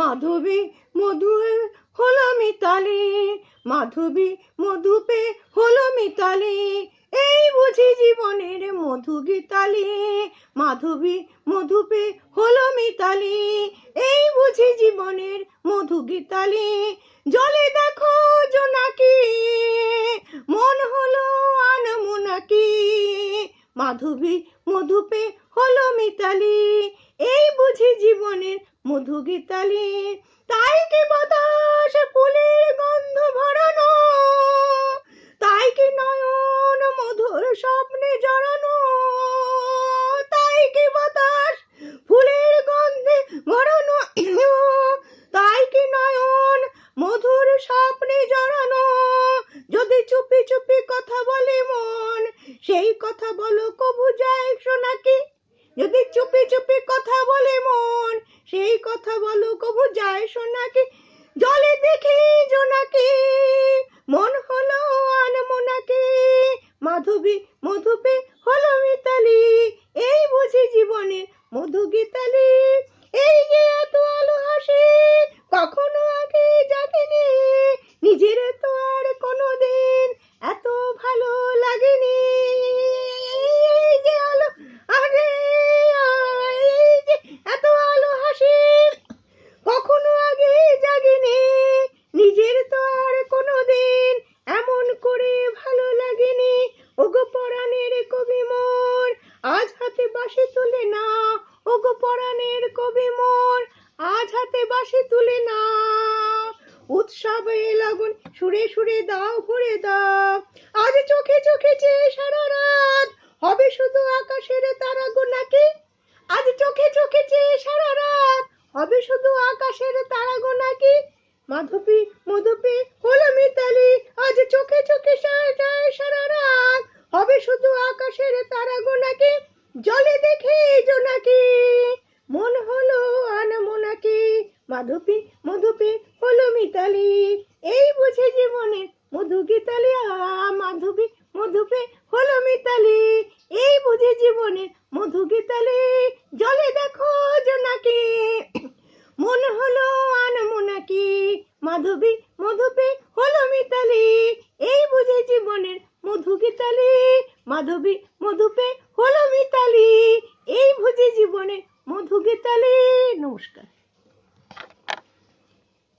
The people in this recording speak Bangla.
মাধবী মধু হলো মিতালি, মাধবী মধু পে হলো মিতালি, এই বুঝি জীবনের মধু গীতালি। মাধবী মধু পে হলো মিতালি, এই বুঝি জীবনের মধু গীতালি। জলে দেখো জোনাকি, মন হলো আনমোনাকি, মাধবী মধু পে হলো মিতালি, এই বুঝি জীবনের মধু গীতালি। তাই কি বাতাস ফুলের গন্ধ ভরানো, তাই কি নয়ন মধুর স্বপ্নে জড়ানো, তাই কি বাতাস ফুলের গন্ধে ভরানো, তাই কি নয়ন মধুর স্বপ্নে জড়ানো। যদি চুপি চুপি কথা বলে মন, সেই কথা বলো কবু যায় শোনাকি। যদি চুপি চুপি কথা বলে মন, সেই কথা বলো কবু যায় শোনাকি। জলে দেখি জোনাকি, মন হলো আনমোনাকি, মাধবী মধু পে হলো মিতালি, এই বুঝি জীবনের মধু গীতালি। এই যে এত আলো হাসি কখনো আগে জাগেনি, নিজের তো আর কোনোদিন এত ভালো লাগেনি। এই যে আলো আগে, এই যে এত আলো হাসি কখনো আগে জাগেনি, নিজের তো আর কোনোদিন এমন করে ভালো লাগেনি। ওগো পরাণের কবি মোর, আজ হাতে বাঁশি তুলে না, ওগো পরাণের কবি মোর, আজ হাতে বাঁশি তুলে না। উৎসবে লগন সুরে সুরে দাও ভরে দাও, আজ চোখে চোখে চেয়ে সারা রাত হবে শুধু আকাশের তারা গোনাকি। আজ চোখে চোখে চেয়ে সারা রাত হবে শুধু আকাশের তারা গোনাকি। মাধবী মধু পে হলো মিতালি, আজ চোখে চোখে যায় সারা রাত হবে শুধু আকাশের তারা গোনাকি। জলে দেখে জোনাকি, মন হলো আনমোনাকি, মাধবী মধু পে হলো মিতালি, এই বুঝে জীবনের মধু গীতালি। মাধবী মধু পে হলো মিতালি, এই বুঝে জীবনের মধু গীতালি। জলে দেখো জোনাকি, মন হলো আনমোনাকি, মাধবী মধু পে হলো মিতালি, এই বুঝে জীবনের মধু গীতালি। মাধবী মধু পে হলো মিতালি, এই বুঝে জীবনের মধু গীতালি। নমস্কার।